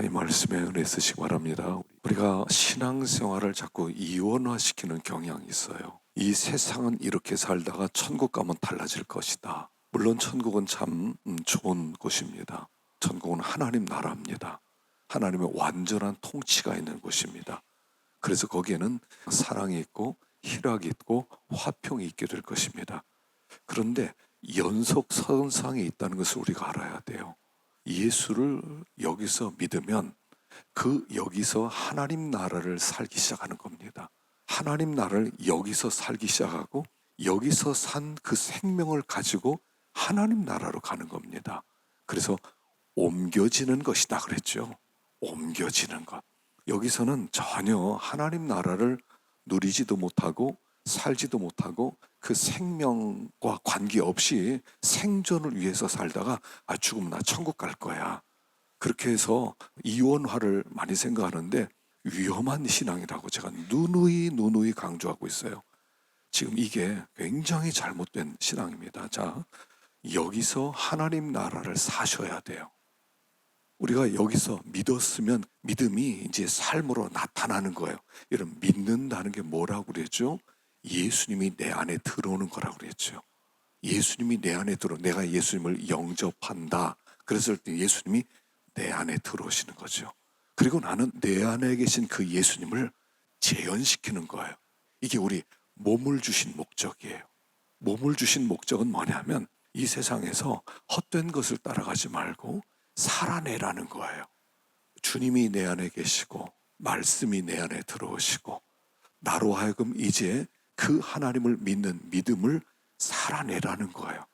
이 말씀에 은혜 쓰시기 바랍니다. 우리가 신앙생활을 자꾸 이원화시키는 경향이 있어요. 이 세상은 이렇게 살다가 천국 가면 달라질 것이다. 물론 천국은 참 좋은 곳입니다. 천국은 하나님 나라입니다. 하나님의 완전한 통치가 있는 곳입니다. 그래서 거기에는 사랑이 있고 희락이 있고 화평이 있게 될 것입니다. 그런데 연속선상에 있다는 것을 우리가 알아야 돼요. 예수를 여기서 믿으면 여기서 하나님 나라를 살기 시작하는 겁니다. 하나님 나라를 여기서 살기 시작하고 여기서 산 그 생명을 가지고 하나님 나라로 가는 겁니다. 그래서 옮겨지는 것이다 그랬죠. 옮겨지는 것. 여기서는 전혀 하나님 나라를 누리지도 못하고 살지도 못하고 그 생명과 관계없이 생존을 위해서 살다가 죽으면 나 천국 갈 거야. 그렇게 해서 이원화를 많이 생각하는데 위험한 신앙이라고 제가 누누이 강조하고 있어요. 지금 이게 굉장히 잘못된 신앙입니다. 자, 여기서 하나님 나라를 사셔야 돼요. 우리가 여기서 믿었으면 믿음이 이제 삶으로 나타나는 거예요. 여러분, 믿는다는 게 뭐라고 그랬죠? 예수님이 내 안에 들어오는 거라고 그랬죠. 예수님이 내 안에 내가 예수님을 영접한다. 그랬을 때 예수님이 내 안에 들어오시는 거죠. 그리고 나는 내 안에 계신 그 예수님을 재현시키는 거예요. 이게 우리 몸을 주신 목적이에요. 몸을 주신 목적은 뭐냐면 이 세상에서 헛된 것을 따라가지 말고 살아내라는 거예요. 주님이 내 안에 계시고 말씀이 내 안에 들어오시고 나로 하여금 이제 그 하나님을 믿는 믿음을 살아내라는 거예요.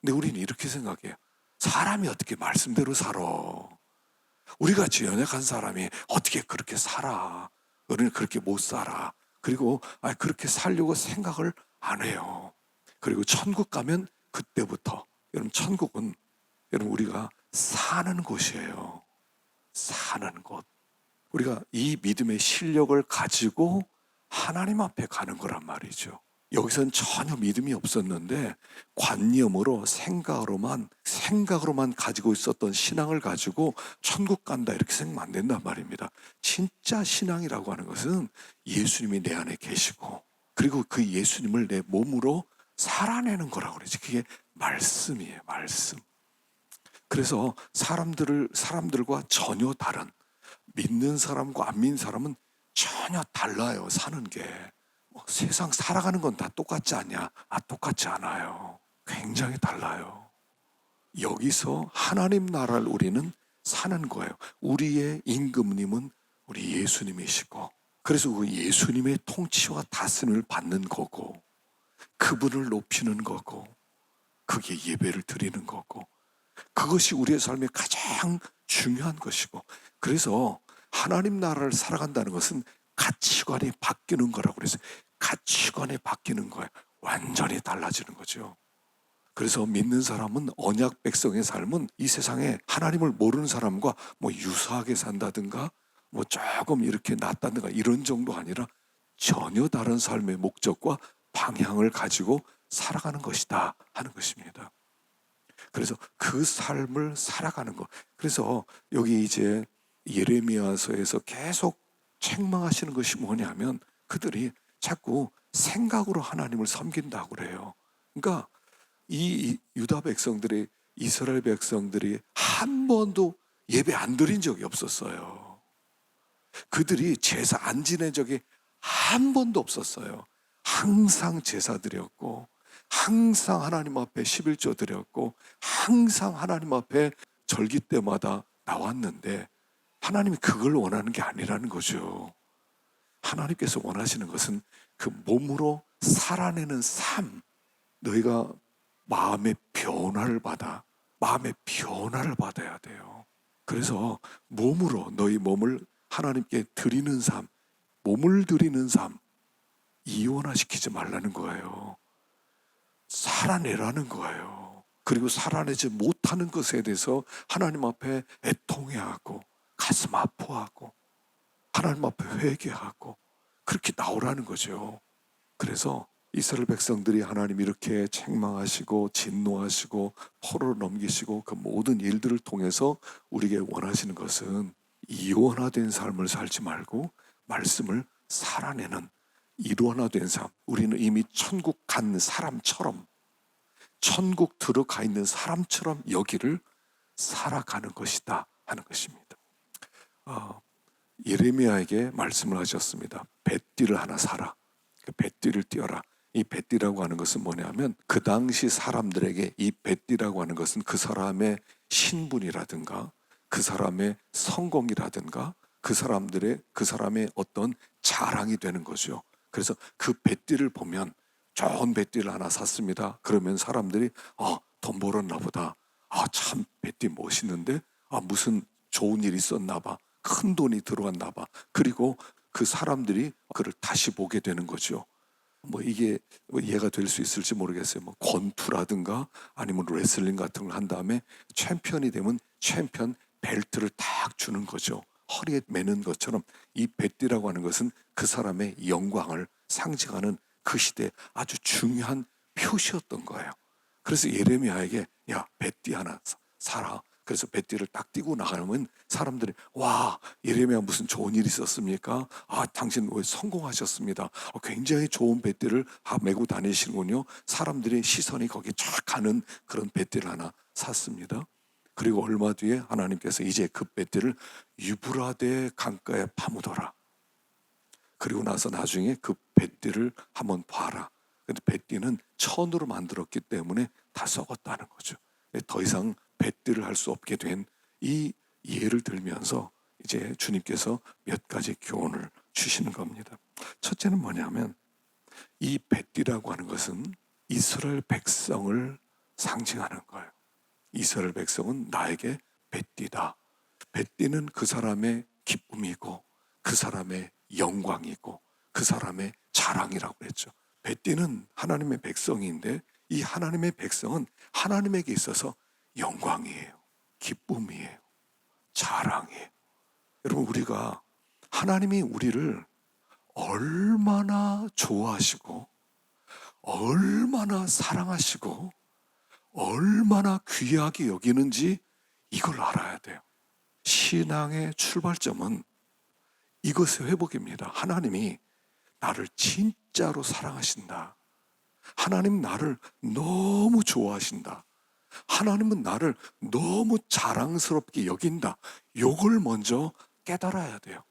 근데 우리는 이렇게 생각해요. 사람이 어떻게 말씀대로 살아? 우리같이 연약한 사람이 어떻게 그렇게 살아? 우리는 그렇게 못 살아. 그리고 그렇게 살려고 생각을 안 해요. 그리고 천국 가면 그때부터 여러분, 천국은 여러분 우리가 사는 곳이에요. 사는 곳. 우리가 이 믿음의 실력을 가지고 하나님 앞에 가는 거란 말이죠. 여기서는 전혀 믿음이 없었는데 관념으로 생각으로만 가지고 있었던 신앙을 가지고 천국 간다 이렇게 생각하면 안 된단 말입니다. 진짜 신앙이라고 하는 것은 예수님이 내 안에 계시고 그리고 그 예수님을 내 몸으로 살아내는 거라고 그러지. 그게 말씀이에요. 말씀. 그래서 사람들과 전혀 다른, 믿는 사람과 안 믿는 사람은 전혀 달라요. 사는 게. 세상 살아가는 건 다 똑같지 않냐? 똑같지 않아요. 굉장히 달라요. 여기서 하나님 나라를 우리는 사는 거예요. 우리의 임금님은 우리 예수님이시고, 그래서 그 예수님의 통치와 다스림을 받는 거고, 그분을 높이는 거고, 그게 예배를 드리는 거고, 그것이 우리의 삶의 가장 중요한 것이고, 그래서 하나님 나라를 살아간다는 것은 가치관이 바뀌는 거라고 그랬어요. 가치관이 바뀌는 거예요. 완전히 달라지는 거죠. 그래서 믿는 사람은, 언약 백성의 삶은 이 세상에 하나님을 모르는 사람과 유사하게 산다든가 조금 이렇게 낫다든가 이런 정도 아니라 전혀 다른 삶의 목적과 방향을 가지고 살아가는 것이다 하는 것입니다. 그래서 그 삶을 살아가는 것. 그래서 여기 이제 예레미야서에서 계속 책망하시는 것이 뭐냐면 그들이 자꾸 생각으로 하나님을 섬긴다고 그래요. 그러니까 이 유다 백성들이, 이스라엘 백성들이 한 번도 예배 안 드린 적이 없었어요. 그들이 제사 안 지낸 적이 한 번도 없었어요. 항상 제사 드렸고 항상 하나님 앞에 11조 드렸고 항상 하나님 앞에 절기 때마다 나왔는데 하나님이 그걸 원하는 게 아니라는 거죠. 하나님께서 원하시는 것은 그 몸으로 살아내는 삶. 너희가 마음의 변화를 받아야 돼요. 그래서 몸으로 너희 몸을 하나님께 드리는 삶, 몸을 드리는 삶 이원화시키지 말라는 거예요. 살아내라는 거예요. 그리고 살아내지 못하는 것에 대해서 하나님 앞에 애통해하고 가슴 아파하고 하나님 앞에 회개하고 그렇게 나오라는 거죠. 그래서 이스라엘 백성들이 하나님 이렇게 책망하시고 진노하시고 포로로 넘기시고 그 모든 일들을 통해서 우리에게 원하시는 것은 이원화된 삶을 살지 말고 말씀을 살아내는 일원화된 삶, 우리는 이미 천국 간 사람처럼, 천국 들어가 있는 사람처럼 여기를 살아가는 것이다 하는 것입니다. 예레미야에게 말씀을 하셨습니다. 뱃띠를 하나 사라. 그 뱃띠를 띄어라. 이 뱃띠라고 하는 것은 뭐냐면 그 당시 사람들에게 이 뱃띠라고 하는 것은 그 사람의 신분이라든가 그 사람의 성공이라든가 그 사람의 어떤 자랑이 되는 거죠. 그래서 그 뱃띠를 보면 좋은 뱃띠를 하나 샀습니다. 그러면 사람들이 돈 벌었나 보다. 참 뱃띠 멋있는데 무슨 좋은 일이 있었나 봐. 큰 돈이 들어왔나 봐. 그리고 그 사람들이 그를 다시 보게 되는 거죠. 이게 이해가 될 수 있을지 모르겠어요. 권투라든가 아니면 레슬링 같은 걸 한 다음에 챔피언이 되면 챔피언 벨트를 딱 주는 거죠. 허리에 매는 것처럼 이 뱃띠라고 하는 것은 그 사람의 영광을 상징하는 그 시대에 아주 중요한 표시였던 거예요. 그래서 예레미야에게 야, 뱃띠 하나 사라. 그래서 뱃띠를 딱 띄고 나가면 사람들이 와, 예레미야 무슨 좋은 일이 있었습니까? 당신 왜 성공하셨습니다. 굉장히 좋은 뱃띠를 메고 다니시는군요. 사람들의 시선이 거기 쫙 가는 그런 뱃띠를 하나 샀습니다. 그리고 얼마 뒤에 하나님께서 이제 그 뱃띠를 유브라데 강가에 파묻어라. 그리고 나서 나중에 그 뱃띠를 한번 봐라. 근데 뱃띠는 천으로 만들었기 때문에 다 썩었다는 거죠. 더 이상 뱃띠를 할 수 없게 된 이 예를 들면서 이제 주님께서 몇 가지 교훈을 주시는 겁니다. 첫째는 뭐냐면 이 뱃띠라고 하는 것은 이스라엘 백성을 상징하는 거예요. 이스라엘 백성은 나에게 뱃띠다. 뱃띠는 그 사람의 기쁨이고 그 사람의 영광이고 그 사람의 자랑이라고 했죠. 뱃띠는 하나님의 백성인데 이 하나님의 백성은 하나님에게 있어서 영광이에요. 기쁨이에요. 자랑이에요. 여러분, 우리가 하나님이 우리를 얼마나 좋아하시고 얼마나 사랑하시고 얼마나 귀하게 여기는지 이걸 알아야 돼요. 신앙의 출발점은 이것의 회복입니다. 하나님이 나를 진짜로 사랑하신다. 하나님 나를 너무 좋아하신다. 하나님은 나를 너무 자랑스럽게 여긴다. 이걸 먼저 깨달아야 돼요.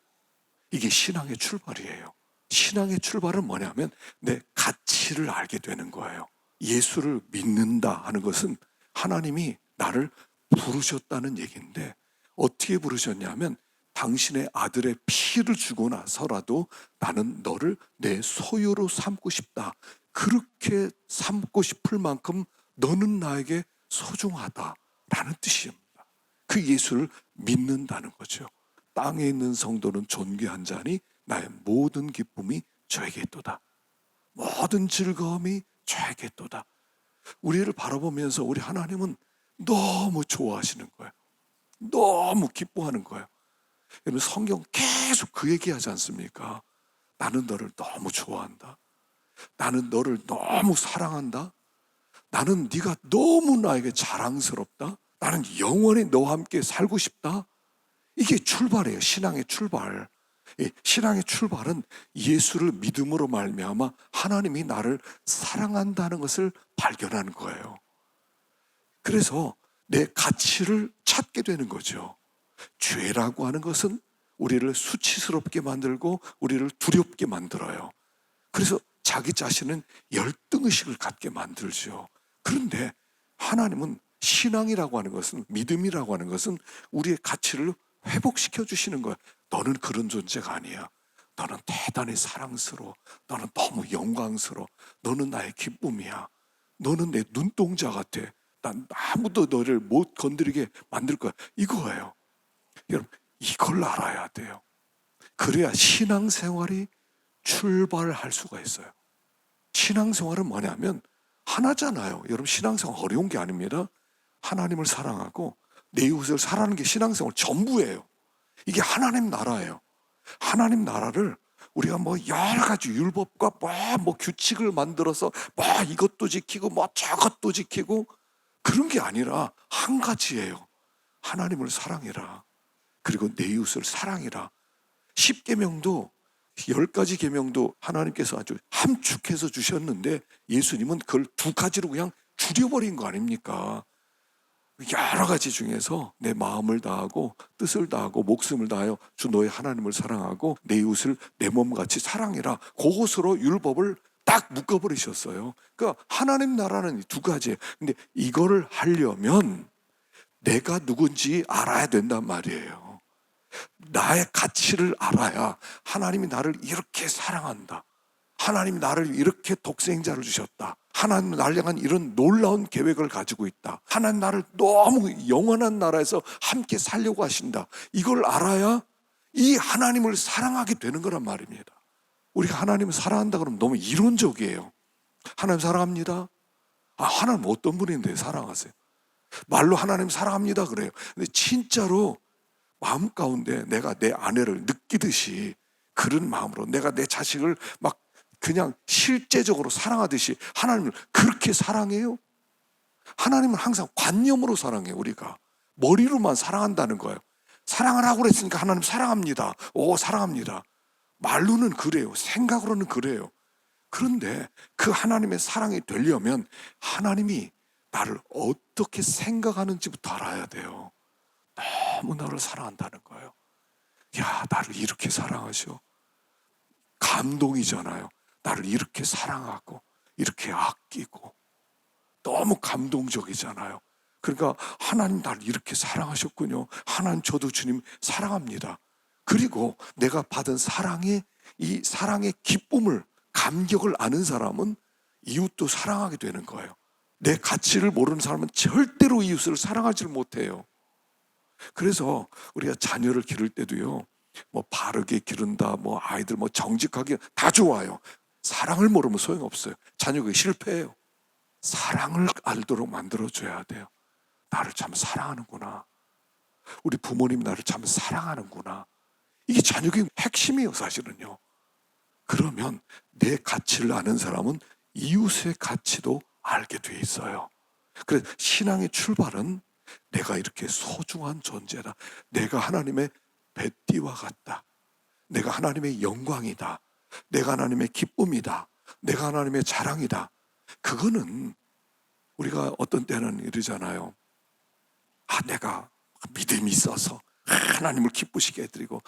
이게 신앙의 출발이에요. 신앙의 출발은 뭐냐면 내 가치를 알게 되는 거예요. 예수를 믿는다 하는 것은 하나님이 나를 부르셨다는 얘기인데 어떻게 부르셨냐면 당신의 아들의 피를 주고 나서라도 나는 너를 내 소유로 삼고 싶다. 그렇게 삼고 싶을 만큼 너는 나에게 소중하다라는 뜻입니다. 그 예수를 믿는다는 거죠. 땅에 있는 성도는 존귀한 자니 나의 모든 기쁨이 저에게 있도다. 모든 즐거움이 저에게 있도다. 우리를 바라보면서 우리 하나님은 너무 좋아하시는 거예요. 너무 기뻐하는 거예요. 여러분, 성경 계속 그 얘기하지 않습니까? 나는 너를 너무 좋아한다. 나는 너를 너무 사랑한다. 나는 네가 너무 나에게 자랑스럽다. 나는 영원히 너와 함께 살고 싶다. 이게 출발이에요. 신앙의 출발. 신앙의 출발은 예수를 믿음으로 말미암아 하나님이 나를 사랑한다는 것을 발견하는 거예요. 그래서 내 가치를 찾게 되는 거죠. 죄라고 하는 것은 우리를 수치스럽게 만들고 우리를 두렵게 만들어요. 그래서 자기 자신은 열등의식을 갖게 만들죠. 그런데 하나님은 신앙이라고 하는 것은, 믿음이라고 하는 것은 우리의 가치를 회복시켜 주시는 거야. 너는 그런 존재가 아니야. 너는 대단히 사랑스러워. 너는 너무 영광스러워. 너는 나의 기쁨이야. 너는 내 눈동자 같아. 난 아무도 너를 못 건드리게 만들 거야. 이거예요. 여러분, 이걸 알아야 돼요. 그래야 신앙생활이 출발할 수가 있어요. 신앙생활은 뭐냐면 하나잖아요. 여러분, 신앙생활 어려운 게 아닙니다. 하나님을 사랑하고 내 이웃을 사랑하는 게 신앙생활 전부예요. 이게 하나님 나라예요. 하나님 나라를 우리가 여러 가지 율법과 규칙을 만들어서 이것도 지키고 저것도 지키고 그런 게 아니라 한 가지예요. 하나님을 사랑해라. 그리고 내 이웃을 사랑해라. 10계명도 10가지 계명도 하나님께서 아주 함축해서 주셨는데 예수님은 그걸 2가지로 그냥 줄여버린 거 아닙니까? 여러 가지 중에서 내 마음을 다하고 뜻을 다하고 목숨을 다하여 주 너의 하나님을 사랑하고 내 이웃을 내 몸같이 사랑해라. 그것으로 율법을 딱 묶어버리셨어요. 그러니까 하나님 나라는 2가지. 근데 이거를 하려면 내가 누군지 알아야 된단 말이에요. 나의 가치를 알아야 하나님이 나를 이렇게 사랑한다. 하나님이 나를 이렇게 독생자를 주셨다. 하나님 나를 향한 이런 놀라운 계획을 가지고 있다. 하나님 나를 너무 영원한 나라에서 함께 살려고 하신다. 이걸 알아야 이 하나님을 사랑하게 되는 거란 말입니다. 우리가 하나님을 사랑한다 그러면 너무 이론적이에요. 하나님 사랑합니다. 하나님 어떤 분인데 사랑하세요? 말로 하나님 사랑합니다 그래요. 근데 진짜로 마음 가운데 내가 내 아내를 느끼듯이 그런 마음으로 내가 내 자식을 막 그냥 실제적으로 사랑하듯이 하나님을 그렇게 사랑해요? 하나님은 항상 관념으로 사랑해요. 우리가 머리로만 사랑한다는 거예요. 사랑을 하고 그랬으니까 하나님 사랑합니다. 사랑합니다. 말로는 그래요. 생각으로는 그래요. 그런데 그 하나님의 사랑이 되려면 하나님이 나를 어떻게 생각하는지부터 알아야 돼요. 너무 나를 사랑한다는 거예요. 야, 나를 이렇게 사랑하셔. 감동이잖아요. 나를 이렇게 사랑하고 이렇게 아끼고 너무 감동적이잖아요. 그러니까 하나님 나를 이렇게 사랑하셨군요. 하나님 저도 주님 사랑합니다. 그리고 내가 받은 사랑의 이 사랑의 기쁨을 감격을 아는 사람은 이웃도 사랑하게 되는 거예요. 내 가치를 모르는 사람은 절대로 이웃을 사랑하지를 못해요. 그래서 우리가 자녀를 기를 때도요, 뭐 바르게 기른다, 뭐 아이들 뭐 정직하게 다 좋아요. 사랑을 모르면 소용없어요. 자녀가 실패해요. 사랑을 알도록 만들어줘야 돼요. 나를 참 사랑하는구나. 우리 부모님 나를 참 사랑하는구나. 이게 자녀의 핵심이에요, 사실은요. 그러면 내 가치를 아는 사람은 이웃의 가치도 알게 돼 있어요. 그래서 신앙의 출발은 내가 이렇게 소중한 존재다. 내가 하나님의 뱃띠와 같다. 내가 하나님의 영광이다. 내가 하나님의 기쁨이다. 내가 하나님의 자랑이다. 그거는 우리가 어떤 때는 이러잖아요. 내가 믿음이 있어서 하나님을 기쁘시게 해드리고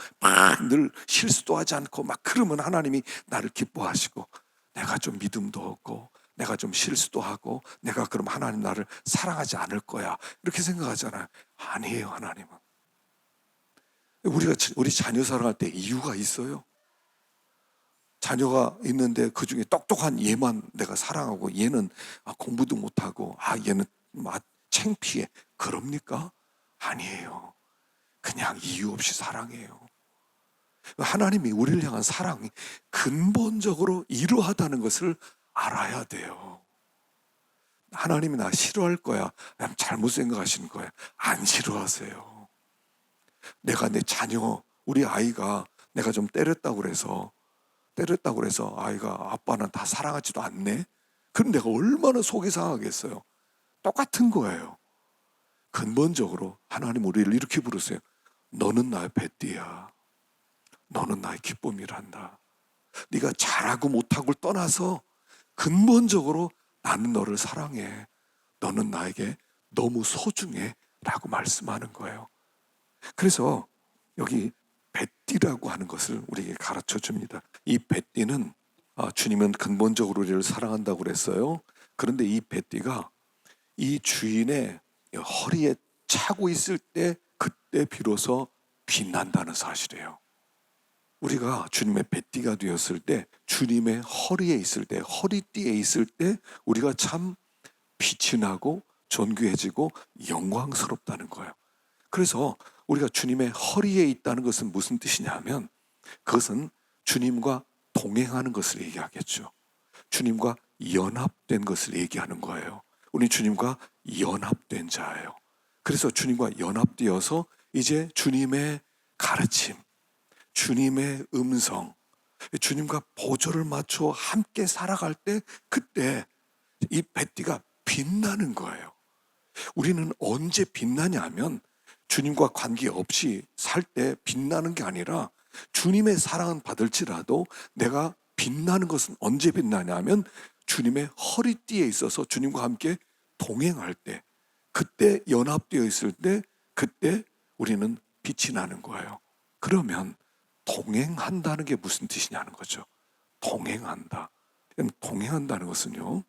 늘 실수도 하지 않고 막 그러면 하나님이 나를 기뻐하시고, 내가 좀 믿음도 없고 내가 좀 실수도 하고 내가 그럼 하나님 나를 사랑하지 않을 거야 이렇게 생각하잖아요. 아니에요. 하나님은 우리 자녀 사랑할 때 이유가 있어요. 자녀가 있는데 그 중에 똑똑한 얘만 내가 사랑하고 얘는 공부도 못하고 얘는 창피해 그럽니까? 아니에요. 그냥 이유 없이 사랑해요. 하나님이 우리를 향한 사랑이 근본적으로 이러하다는 것을 알아야 돼요. 하나님이 나 싫어할 거야, 잘못 생각하시는 거야. 안 싫어하세요. 내가 내 자녀, 우리 아이가 내가 좀 때렸다고 그래서 아이가 아빠는 다 사랑하지도 않네? 그럼 내가 얼마나 속이 상하겠어요. 똑같은 거예요. 근본적으로 하나님 우리를 이렇게 부르세요. 너는 나의 뱃띠야. 너는 나의 기쁨이란다. 네가 잘하고 못하고를 떠나서 근본적으로 나는 너를 사랑해. 너는 나에게 너무 소중해 라고 말씀하는 거예요. 그래서 여기 뱃띠라고 하는 것을 우리에게 가르쳐 줍니다. 이 뱃띠는 주님은 근본적으로 우리를 사랑한다고 그랬어요. 그런데 이 뱃띠가 이 주인의 허리에 차고 있을 때 그때 비로소 빛난다는 사실이에요. 우리가 주님의 뱃띠가 되었을 때, 주님의 허리에 있을 때, 허리띠에 있을 때 우리가 참 빛이 나고 존귀해지고 영광스럽다는 거예요. 그래서 우리가 주님의 허리에 있다는 것은 무슨 뜻이냐면, 그것은 주님과 동행하는 것을 얘기하겠죠. 주님과 연합된 것을 얘기하는 거예요. 우리 주님과 연합된 자예요. 그래서 주님과 연합되어서 이제 주님의 가르침, 주님의 음성, 주님과 보조를 맞춰 함께 살아갈 때 그때 이 뱃띠가 빛나는 거예요. 우리는 언제 빛나냐 하면 주님과 관계없이 살 때 빛나는 게 아니라 주님의 사랑은 받을지라도 내가 빛나는 것은 언제 빛나냐 하면 주님의 허리띠에 있어서 주님과 함께 동행할 때, 그때 연합되어 있을 때, 그때 우리는 빛이 나는 거예요. 그러면 동행한다는 게 무슨 뜻이냐는 거죠. 동행한다. 동행한다는 것은요,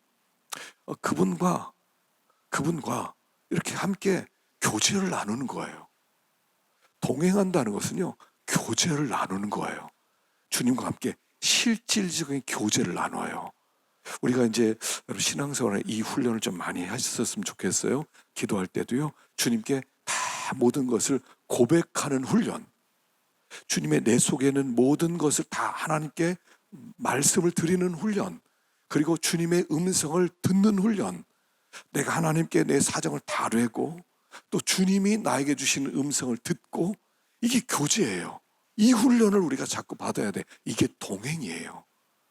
그분과 이렇게 함께 교제를 나누는 거예요. 동행한다는 것은요, 교제를 나누는 거예요. 주님과 함께 실질적인 교제를 나눠요. 우리가 이제 신앙생활에 이 훈련을 좀 많이 하셨으면 좋겠어요. 기도할 때도요, 주님께 다 모든 것을 고백하는 훈련. 주님의 내 속에는 모든 것을 다 하나님께 말씀을 드리는 훈련. 그리고 주님의 음성을 듣는 훈련. 내가 하나님께 내 사정을 다 내고 또 주님이 나에게 주시는 음성을 듣고, 이게 교제예요. 이 훈련을 우리가 자꾸 받아야 돼. 이게 동행이에요.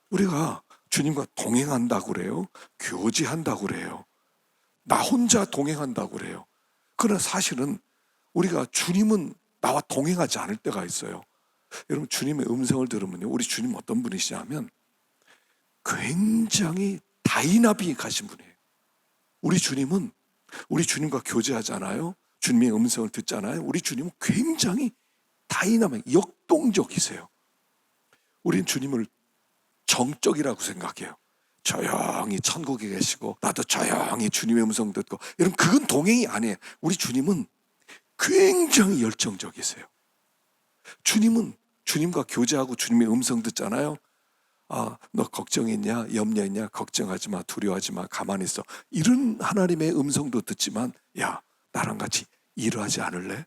우리가 주님과 동행한다고 그래요. 교제한다고 그래요. 나 혼자 동행한다고 그래요. 그러나 사실은 우리가 주님은 나와 동행하지 않을 때가 있어요. 여러분, 주님의 음성을 들으면요, 우리 주님 어떤 분이시냐면 굉장히 다이나믹하신 분이에요. 우리 주님은, 우리 주님과 교제하잖아요. 주님의 음성을 듣잖아요. 우리 주님은 굉장히 다이나믹, 역동적이세요. 우린 주님을 정적이라고 생각해요. 조용히 천국에 계시고 나도 조용히 주님의 음성 듣고, 여러분, 그건 동행이 아니에요. 우리 주님은 굉장히 열정적이세요. 주님은 주님과 교제하고 주님의 음성 듣잖아요. 너 걱정했냐? 염려했냐? 걱정하지 마, 두려워하지 마, 가만히 있어. 이런 하나님의 음성도 듣지만, 야, 나랑 같이 일하지 않을래?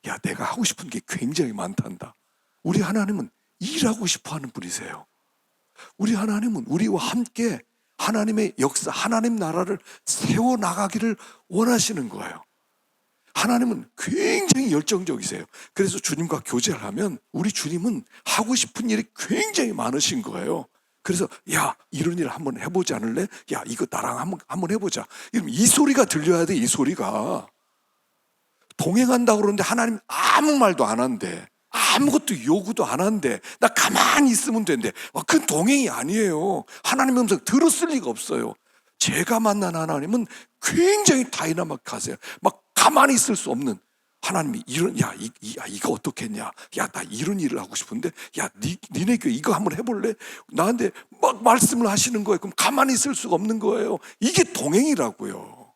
야, 내가 하고 싶은 게 굉장히 많단다. 우리 하나님은 일하고 싶어 하는 분이세요. 우리 하나님은 우리와 함께 하나님의 역사, 하나님 나라를 세워나가기를 원하시는 거예요. 하나님은 굉장히 열정적이세요. 그래서 주님과 교제를 하면 우리 주님은 하고 싶은 일이 굉장히 많으신 거예요. 그래서 야, 이런 일 한번 해보지 않을래? 야, 이거 나랑 한번 해보자. 이러면 이 소리가 들려야 돼. 이 소리가. 동행한다고 그러는데 하나님 아무 말도 안 한대. 아무것도 요구도 안 한대. 나 가만히 있으면 된대. 그건 동행이 아니에요. 하나님의 음성 들었을 리가 없어요. 제가 만난 하나님은 굉장히 다이나믹하세요. 막 가만히 있을 수 없는 하나님이, 이거 어떻겠냐? 야, 나 이런 일을 하고 싶은데, 야, 니네 교회 이거 한번 해볼래? 나한테 막 말씀을 하시는 거예요. 그럼 가만히 있을 수가 없는 거예요. 이게 동행이라고요.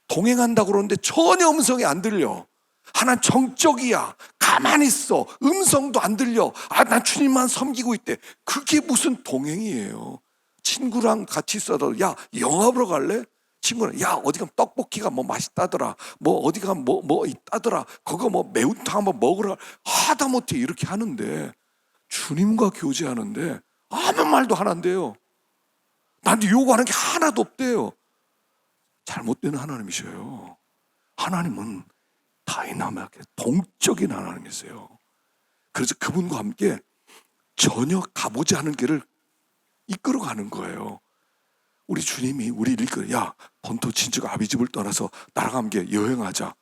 동행한다고 그러는데 전혀 음성이 안 들려. 하나님 정적이야. 가만히 있어. 음성도 안 들려. 난 주님만 섬기고 있대. 그게 무슨 동행이에요. 친구랑 같이 있어도, 야, 영화 보러 갈래? 친구는, 야, 어디 가면 떡볶이가 뭐 맛있다더라. 뭐 어디 가면 뭐 있다더라. 그거 뭐 매운탕 한번 먹으라. 하다못해 이렇게 하는데, 주님과 교제하는데 아무 말도 안 한대요. 나한테 요구하는 게 하나도 없대요. 잘못된 하나님이셔요. 하나님은 다이나믹하게 동적인 하나님이세요. 그래서 그분과 함께 전혀 가보지 않은 길을 이끌어가는 거예요. 우리 주님이 우리를 이끌어, 야, 본토 친척 아비집을 떠나서 나랑 함께 여행하자.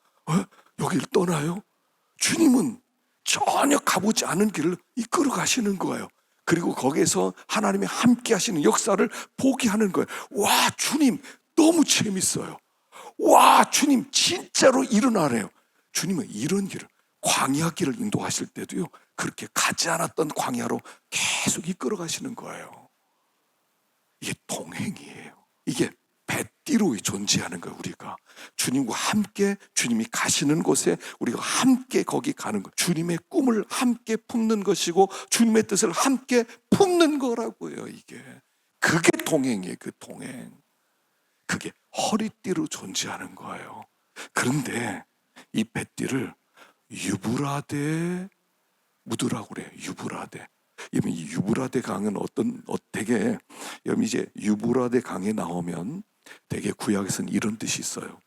여기를 떠나요? 주님은 전혀 가보지 않은 길을 이끌어 가시는 거예요. 그리고 거기에서 하나님이 함께 하시는 역사를 보게 하는 거예요. 와, 주님 너무 재밌어요. 와, 주님 진짜로 일어나래요. 주님은 이런 길을, 광야 길을 인도하실 때도요, 그렇게 가지 않았던 광야로 계속 이끌어 가시는 거예요. 이게 동행이에요. 이게 배띠로 존재하는 거예요. 우리가 주님과 함께, 주님이 가시는 곳에 우리가 함께 거기 가는 것, 주님의 꿈을 함께 품는 것이고 주님의 뜻을 함께 품는 거라고요. 이게 그게 동행이에요. 그 동행, 그게 허리띠로 존재하는 거예요. 그런데 이 배띠를 유브라데 묻으라고 그래요. 유브라데. 이 유브라데 강은 되게, 이제 유브라데 강에 나오면 되게 구약에서는 이런 뜻이 있어요.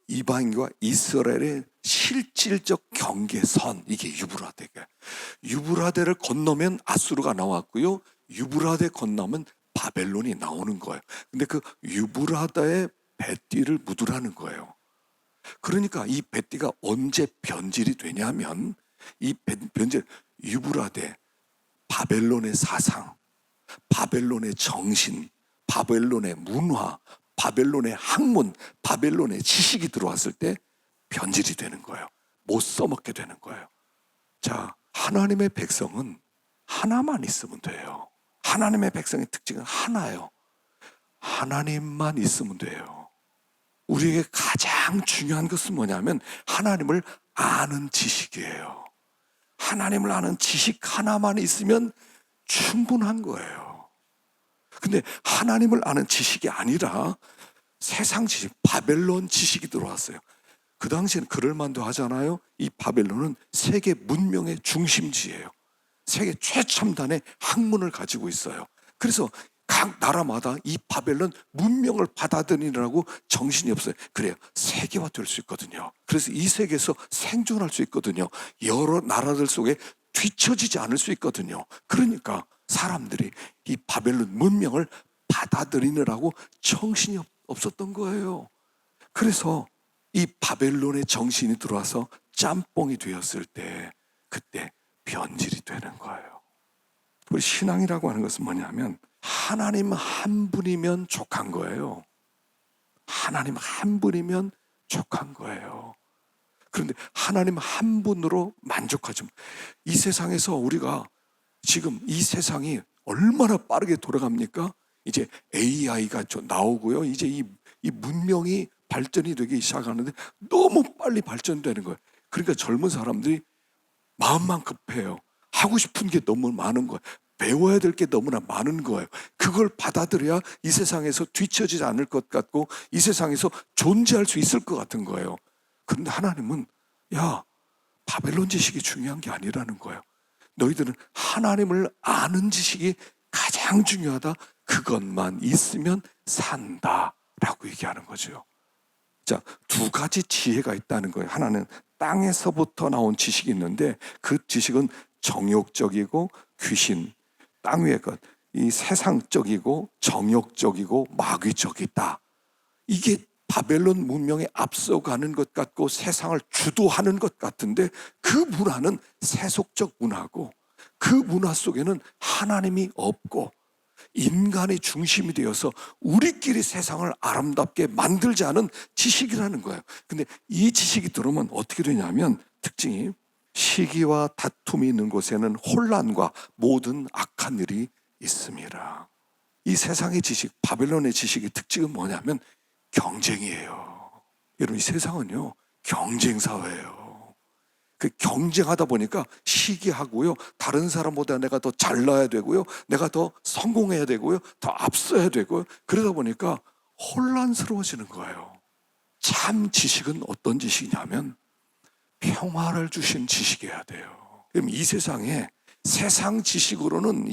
이방인과 이스라엘의 실질적 경계선, 이게 유브라데가. 유브라데를 건너면 아수르가 나왔고요, 유브라데 건너면 바벨론이 나오는 거예요. 근데 그 유브라데의 배띠를 묻으라는 거예요. 그러니까 이 벳디가 언제 변질이 되냐면 이 변질, 유브라데, 바벨론의 사상, 바벨론의 정신, 바벨론의 문화, 바벨론의 학문, 바벨론의 지식이 들어왔을 때 변질이 되는 거예요. 못 써먹게 되는 거예요. 자, 하나님의 백성은 하나만 있으면 돼요. 하나님의 백성의 특징은 하나예요. 하나님만 있으면 돼요. 우리에게 가장 중요한 것은 뭐냐면 하나님을 아는 지식이에요. 하나님을 아는 지식 하나만 있으면 충분한 거예요. 근데 하나님을 아는 지식이 아니라 세상 지식, 바벨론 지식이 들어왔어요. 그 당시에는 그럴만도 하잖아요. 이 바벨론은 세계 문명의 중심지예요. 세계 최첨단의 학문을 가지고 있어요. 그래서 각 나라마다 이 바벨론 문명을 받아들이느라고 정신이 없어요. 그래야 세계화될 수 있거든요. 그래서 이 세계에서 생존할 수 있거든요. 여러 나라들 속에 뒤처지지 않을 수 있거든요. 그러니까 사람들이 이 바벨론 문명을 받아들이느라고 정신이 없었던 거예요. 그래서 이 바벨론의 정신이 들어와서 짬뽕이 되었을 때 그때 변질이 되는 거예요. 우리 신앙이라고 하는 것은 뭐냐면 하나님 한 분이면 족한 거예요. 하나님 한 분이면 족한 거예요. 그런데 하나님 한 분으로 만족하지. 이 세상에서 우리가 지금 이 세상이 얼마나 빠르게 돌아갑니까? 이제 AI가 나오고요. 이제 이 문명이 발전이 되기 시작하는데 너무 빨리 발전되는 거예요. 그러니까 젊은 사람들이 마음만 급해요. 하고 싶은 게 너무 많은 거예요. 배워야 될 게 너무나 많은 거예요. 그걸 받아들여야 이 세상에서 뒤처지지 않을 것 같고 이 세상에서 존재할 수 있을 것 같은 거예요. 그런데 하나님은 야, 바벨론 지식이 중요한 게 아니라는 거예요. 너희들은 하나님을 아는 지식이 가장 중요하다. 그것만 있으면 산다라고 얘기하는 거죠. 자, 두 가지 지혜가 있다는 거예요. 하나는 땅에서부터 나온 지식이 있는데 그 지식은 정욕적이고 귀신, 땅 위의 것, 이 세상적이고 정욕적이고 마귀적이다. 이게 바벨론 문명에 앞서가는 것 같고 세상을 주도하는 것 같은데 그 문화는 세속적 문화고 그 문화 속에는 하나님이 없고 인간의 중심이 되어서 우리끼리 세상을 아름답게 만들지 않은 지식이라는 거예요. 근데 이 지식이 들어오면 어떻게 되냐면 특징이 시기와 다툼이 있는 곳에는 혼란과 모든 악한 일이 있습니다. 이 세상의 지식, 바벨론의 지식의 특징은 뭐냐면 경쟁이에요. 여러분, 이 세상은요 경쟁 사회예요. 그 경쟁하다 보니까 시기하고요, 다른 사람보다 내가 더 잘나야 되고요, 내가 더 성공해야 되고요, 더 앞서야 되고요. 그러다 보니까 혼란스러워지는 거예요. 참 지식은 어떤 지식이냐면 평화를 주신 지식이어야 돼요. 그럼 이 세상에 세상 지식으로는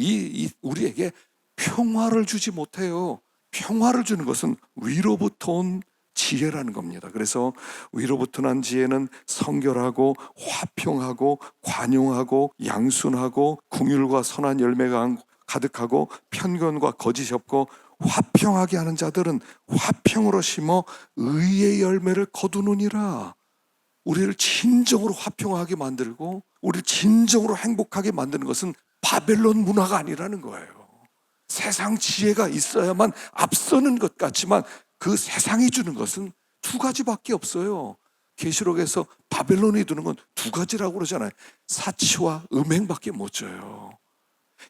우리에게 평화를 주지 못해요. 평화를 주는 것은 위로부터 온 지혜라는 겁니다. 그래서 위로부터 난 지혜는 성결하고 화평하고 관용하고 양순하고 긍휼과 선한 열매가 가득하고 편견과 거짓이 없고 화평하게 하는 자들은 화평으로 심어 의의 열매를 거두느니라. 우리를 진정으로 화평하게 만들고 우리를 진정으로 행복하게 만드는 것은 바벨론 문화가 아니라는 거예요. 세상 지혜가 있어야만 앞서는 것 같지만 그 세상이 주는 것은 두 가지밖에 없어요. 계시록에서 바벨론이 주는 건 두 가지라고 그러잖아요. 사치와 음행밖에 못 줘요.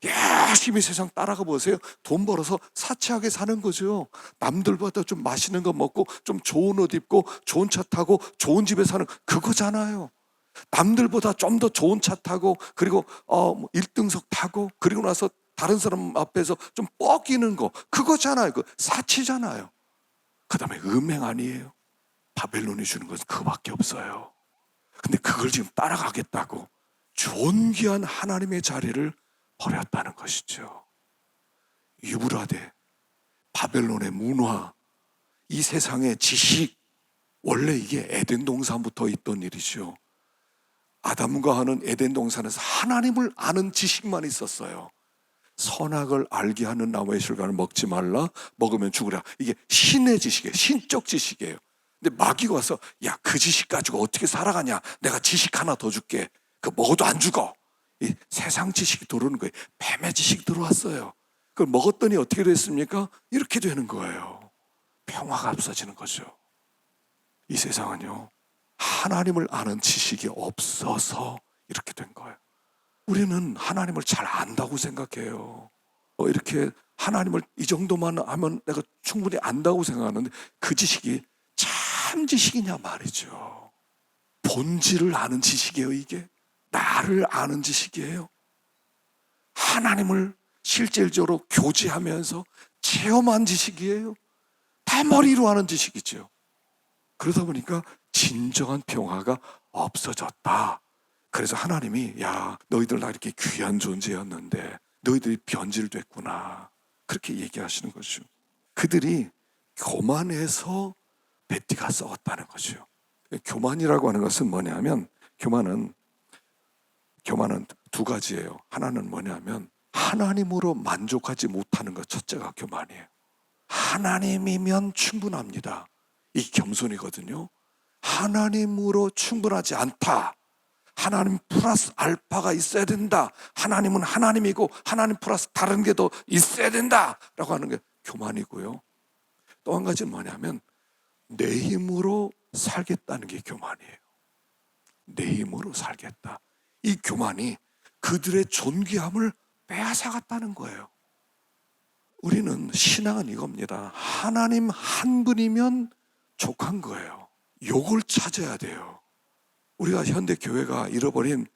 열심히 세상 따라가 보세요. 돈 벌어서 사치하게 사는 거죠. 남들보다 좀 맛있는 거 먹고 좀 좋은 옷 입고 좋은 차 타고 좋은 집에 사는 그거잖아요. 남들보다 좀 더 좋은 차 타고 그리고 1등석 타고 그리고 나서 다른 사람 앞에서 좀 뻐기는 거 그거잖아요. 그 사치잖아요. 그 다음에 음행 아니에요. 바벨론이 주는 것은 그거밖에 없어요. 근데 그걸 지금 따라가겠다고 존귀한 하나님의 자리를 버렸다는 것이죠. 유브라데, 바벨론의 문화, 이 세상의 지식, 원래 이게 에덴 동산부터 있던 일이죠. 아담과 하는 에덴 동산에서 하나님을 아는 지식만 있었어요. 선악을 알게 하는 나무의 실과를 먹지 말라, 먹으면 죽으라. 이게 신의 지식이에요. 신적 지식이에요. 근데 마귀가 와서 야, 그 지식 가지고 어떻게 살아가냐, 내가 지식 하나 더 줄게. 그거 먹어도 안 죽어. 이 세상 지식이 들어오는 거예요. 뱀의 지식이 들어왔어요. 그걸 먹었더니 어떻게 됐습니까? 이렇게 되는 거예요. 평화가 없어지는 거죠. 이 세상은요, 하나님을 아는 지식이 없어서 이렇게 된 거예요. 우리는 하나님을 잘 안다고 생각해요. 이렇게 하나님을 이 정도만 하면 내가 충분히 안다고 생각하는데, 그 지식이 참 지식이냐 말이죠. 본질을 아는 지식이에요. 이게 나를 아는 지식이에요. 하나님을 실질적으로 교제하면서 체험한 지식이에요. 다 머리로 아는 지식이죠. 그러다 보니까 진정한 평화가 없어졌다. 그래서 하나님이 야, 너희들 나 이렇게 귀한 존재였는데 너희들이 변질됐구나, 그렇게 얘기하시는 거죠. 그들이 교만해서 베티가 썩었다는 거죠. 교만이라고 하는 것은 뭐냐면, 교만은 두 가지예요. 하나는 뭐냐면 하나님으로 만족하지 못하는 것, 첫째가 교만이에요. 하나님이면 충분합니다. 이 겸손이거든요. 하나님으로 충분하지 않다. 하나님 플러스 알파가 있어야 된다. 하나님은 하나님이고 하나님 플러스 다른 게 더 있어야 된다 라고 하는 게 교만이고요. 또 한 가지는 뭐냐면 내 힘으로 살겠다는 게 교만이에요. 내 힘으로 살겠다. 이 교만이 그들의 존귀함을 빼앗아갔다는 거예요. 우리는 신앙은 이겁니다. 하나님 한 분이면 족한 거예요. 요걸 찾아야 돼요. 우리가 현대 교회가 잃어버린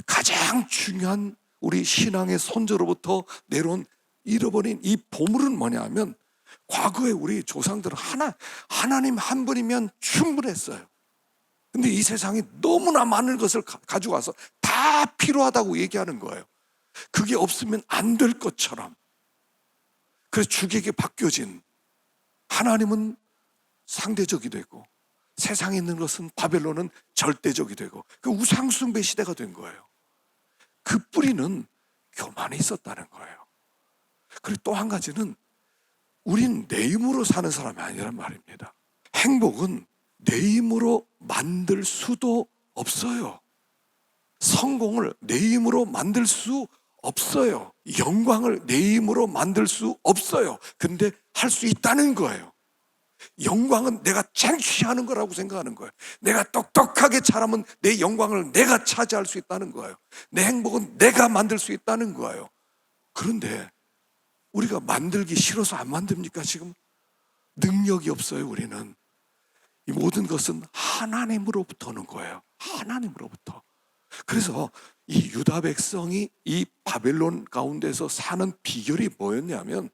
가장 중요한 우리 신앙의 선조로부터 내려온 잃어버린 이 보물은 뭐냐면, 과거에 우리 조상들은 하나님 한 분이면 충분했어요. 근데 이 세상이 너무나 많은 것을 가지고 와서 다 필요하다고 얘기하는 거예요. 그게 없으면 안 될 것처럼. 그래서 주객이 바뀌어진, 하나님은 상대적이 되고 세상에 있는 것은, 바벨론은 절대적이 되고, 그 우상숭배 시대가 된 거예요. 그 뿌리는 교만에 있었다는 거예요. 그리고 또 한 가지는 우린 내 힘으로 사는 사람이 아니란 말입니다. 행복은 내 힘으로 만들 수도 없어요. 성공을 내 힘으로 만들 수 없어요. 영광을 내 힘으로 만들 수 없어요. 근데 할 수 있다는 거예요. 영광은 내가 쟁취하는 거라고 생각하는 거예요. 내가 똑똑하게 자라면 내 영광을 내가 차지할 수 있다는 거예요. 내 행복은 내가 만들 수 있다는 거예요. 그런데 우리가 만들기 싫어서 안 만듭니까? 지금 능력이 없어요. 우리는 이 모든 것은 하나님으로부터 오는 거예요. 하나님으로부터. 그래서 이 유다 백성이 이 바벨론 가운데서 사는 비결이 뭐였냐면,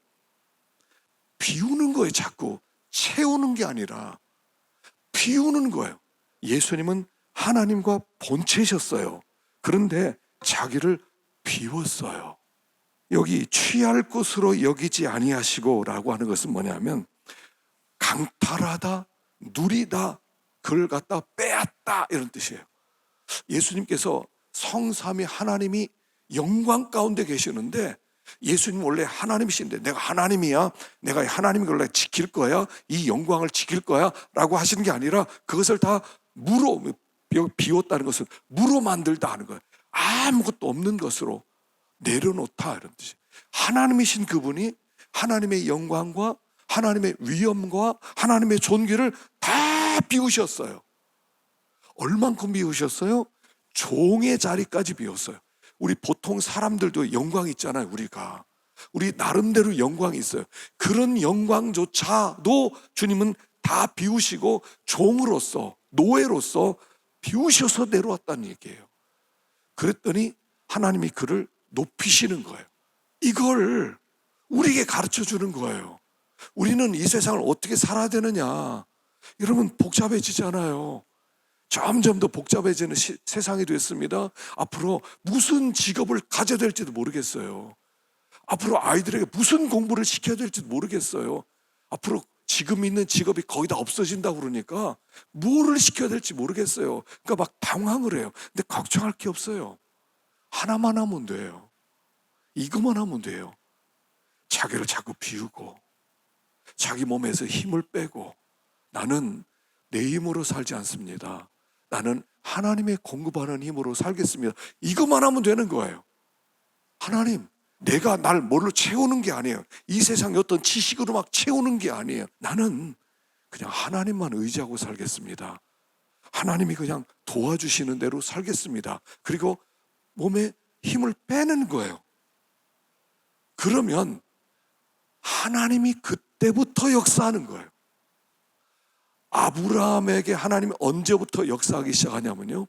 비우는 거예요. 자꾸 채우는 게 아니라 비우는 거예요. 예수님은 하나님과 본체셨어요. 그런데 자기를 비웠어요. 여기 취할 것으로 여기지 아니하시고 라고 하는 것은 뭐냐면, 강탈하다, 누리다, 그걸 갖다 빼앗다, 이런 뜻이에요. 예수님께서 성삼위 하나님이 영광 가운데 계시는데, 예수님 원래 하나님이신데 내가 하나님이야, 내가 하나님이 원래 지킬 거야, 이 영광을 지킬 거야 라고 하시는 게 아니라, 그것을 다 무로, 비웠다는 것은 무로 만들다 하는 거예요. 아무것도 없는 것으로 내려놓다, 이런 뜻이에요. 하나님이신 그분이 하나님의 영광과 하나님의 위엄과 하나님의 존귀를 다 비우셨어요. 얼만큼 비우셨어요? 종의 자리까지 비웠어요. 우리 보통 사람들도 영광 있잖아요. 우리 나름대로 영광이 있어요. 그런 영광조차도 주님은 다 비우시고 종으로서, 노예로서 비우셔서 내려왔다는 얘기예요. 그랬더니 하나님이 그를 높이시는 거예요. 이걸 우리에게 가르쳐 주는 거예요. 우리는 이 세상을 어떻게 살아야 되느냐. 여러분, 복잡해지잖아요. 점점 더 복잡해지는 세상이 됐습니다. 앞으로 무슨 직업을 가져야 될지도 모르겠어요. 앞으로 아이들에게 무슨 공부를 시켜야 될지도 모르겠어요. 앞으로 지금 있는 직업이 거의 다 없어진다고 그러니까 뭐를 시켜야 될지 모르겠어요. 그러니까 막 당황을 해요. 근데 걱정할 게 없어요. 하나만 하면 돼요. 이것만 하면 돼요. 자기를 자꾸 비우고 자기 몸에서 힘을 빼고, 나는 내 힘으로 살지 않습니다. 나는 하나님의 공급하는 힘으로 살겠습니다. 이것만 하면 되는 거예요. 하나님, 내가 날 뭘로 채우는 게 아니에요. 이 세상의 어떤 지식으로 막 채우는 게 아니에요. 나는 그냥 하나님만 의지하고 살겠습니다. 하나님이 그냥 도와주시는 대로 살겠습니다. 그리고 몸에 힘을 빼는 거예요. 그러면 하나님이 그때부터 역사하는 거예요. 아브라함에게 하나님이 언제부터 역사하기 시작하냐면요,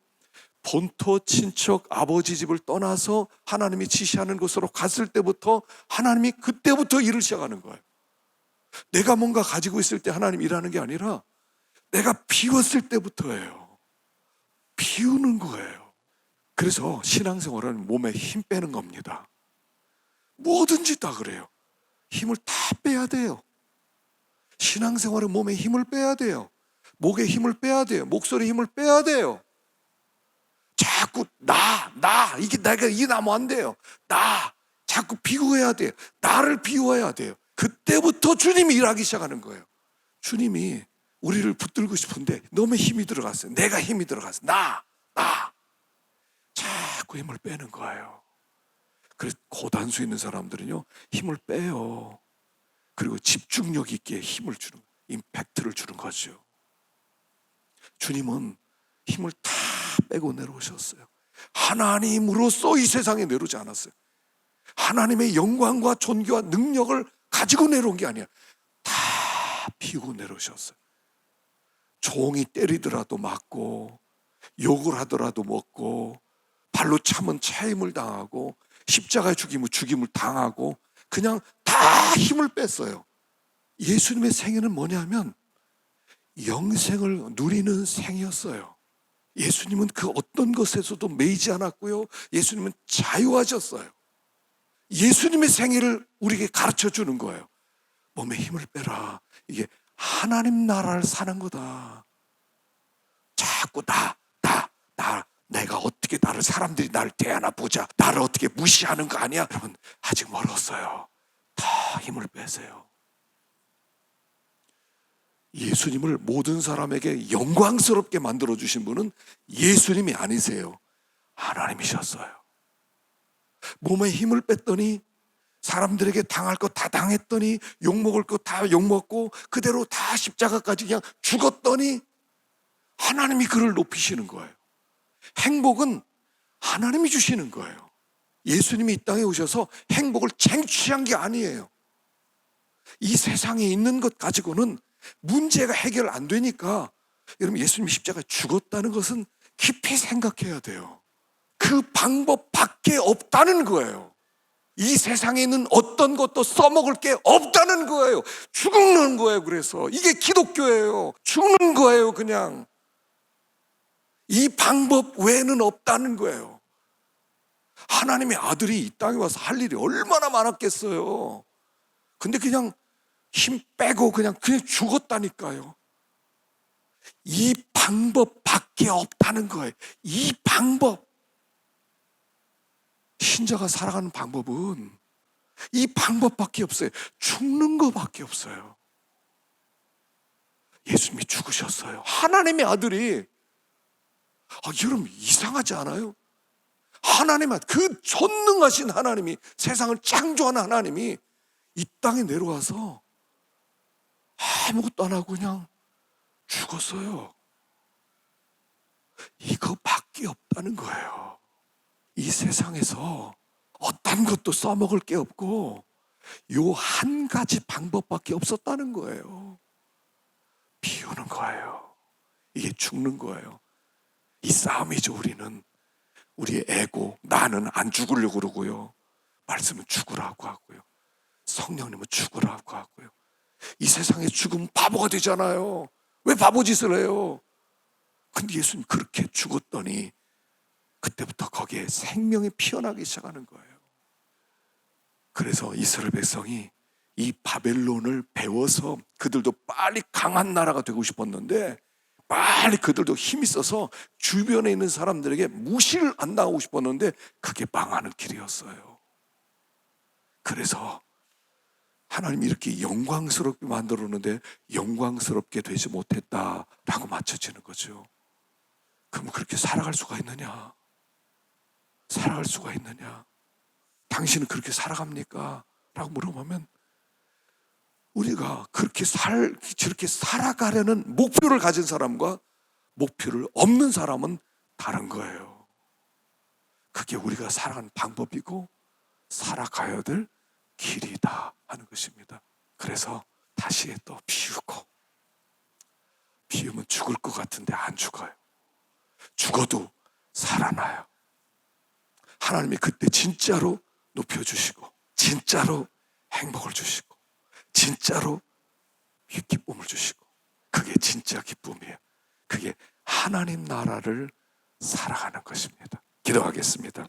본토 친척 아버지 집을 떠나서 하나님이 지시하는 곳으로 갔을 때부터 하나님이 그때부터 일을 시작하는 거예요. 내가 뭔가 가지고 있을 때 하나님 일하는 게 아니라 내가 비웠을 때부터예요. 비우는 거예요. 그래서 신앙생활은 몸에 힘 빼는 겁니다. 뭐든지 다 그래요. 힘을 다 빼야 돼요. 신앙생활은 몸에 힘을 빼야 돼요. 목에 힘을 빼야 돼요. 목소리에 힘을 빼야 돼요. 자꾸 이게 내가 이게 나면 안 돼요. 자꾸 비워야 돼요. 나를 비워야 돼요. 그때부터 주님이 일하기 시작하는 거예요. 주님이 우리를 붙들고 싶은데 너무 힘이 들어갔어요. 내가 힘이 들어갔어요. 자꾸 힘을 빼는 거예요. 그래서 고단수 있는 사람들은요, 힘을 빼요. 그리고 집중력 있게 힘을 주는, 임팩트를 주는 거죠. 주님은 힘을 다 빼고 내려오셨어요. 하나님으로서 이 세상에 내려오지 않았어요. 하나님의 영광과 존귀와 능력을 가지고 내려온 게 아니야. 다 비우고 내려오셨어요. 종이 때리더라도 맞고, 욕을 하더라도 먹고, 발로 차면 차임을 당하고, 십자가에 죽임을 당하고, 그냥 다 힘을 뺐어요. 예수님의 생애는 뭐냐면 영생을 누리는 생이었어요. 예수님은 그 어떤 것에서도 매이지 않았고요, 예수님은 자유하셨어요. 예수님의 생애를 우리에게 가르쳐 주는 거예요. 몸에 힘을 빼라. 이게 하나님 나라를 사는 거다. 자꾸 내가 어떻게 사람들이 나를 대하나 보자, 나를 어떻게 무시하는 거 아니야? 여러분, 아직 멀었어요. 다 힘을 빼세요. 예수님을 모든 사람에게 영광스럽게 만들어주신 분은 예수님이 아니세요. 하나님이셨어요. 몸에 힘을 뺐더니 사람들에게 당할 거 다 당했더니 욕먹을 거 다 욕먹고 그대로 다 십자가까지 그냥 죽었더니 하나님이 그를 높이시는 거예요. 행복은 하나님이 주시는 거예요. 예수님이 이 땅에 오셔서 행복을 쟁취한 게 아니에요. 이 세상에 있는 것 가지고는 문제가 해결 안 되니까, 여러분, 예수님이 십자가에 죽었다는 것은 깊이 생각해야 돼요. 그 방법밖에 없다는 거예요. 이 세상에 있는 어떤 것도 써먹을 게 없다는 거예요. 죽는 거예요. 그래서 이게 기독교예요. 죽는 거예요. 그냥 이 방법 외에는 없다는 거예요. 하나님의 아들이 이 땅에 와서 할 일이 얼마나 많았겠어요. 근데 그냥 힘 빼고 그냥 죽었다니까요. 이 방법밖에 없다는 거예요. 이 방법. 신자가 살아가는 방법은 이 방법밖에 없어요. 죽는 것밖에 없어요. 예수님이 죽으셨어요. 하나님의 아들이. 여러분, 이상하지 않아요? 하나님, 그 전능하신 하나님이, 세상을 창조한 하나님이 이 땅에 내려와서 아무것도 안 하고 그냥 죽었어요. 이거밖에 없다는 거예요. 이 세상에서 어떤 것도 써먹을 게 없고 요 한 가지 방법밖에 없었다는 거예요. 비우는 거예요. 이게 죽는 거예요. 이 싸움이죠. 우리의 에고, 나는 안 죽으려고 그러고요, 말씀은 죽으라고 하고요, 성령님은 죽으라고 하고요. 이 세상에 죽으면 바보가 되잖아요. 왜 바보짓을 해요? 근데 예수님 그렇게 죽었더니 그때부터 거기에 생명이 피어나기 시작하는 거예요. 그래서 이스라엘 백성이 이 바벨론을 배워서 그들도 빨리 강한 나라가 되고 싶었는데, 빨리 그들도 힘이 있어서 주변에 있는 사람들에게 무시를 안 당하고 싶었는데 그게 망하는 길이었어요. 그래서 하나님이 이렇게 영광스럽게 만들었는데 영광스럽게 되지 못했다라고 맞춰지는 거죠. 그럼 그렇게 살아갈 수가 있느냐? 살아갈 수가 있느냐? 당신은 그렇게 살아갑니까? 라고 물어보면 우리가 저렇게 살아가려는 목표를 가진 사람과 목표를 없는 사람은 다른 거예요. 그게 우리가 살아가는 방법이고 살아가야 될 길이다 하는 것입니다. 그래서 다시 또 비우면 죽을 것 같은데 안 죽어요. 죽어도 살아나요. 하나님이 그때 진짜로 높여주시고 진짜로 행복을 주시고 진짜로 기쁨을 주시고 그게 진짜 기쁨이에요. 그게 하나님 나라를 살아가는 것입니다. 기도하겠습니다.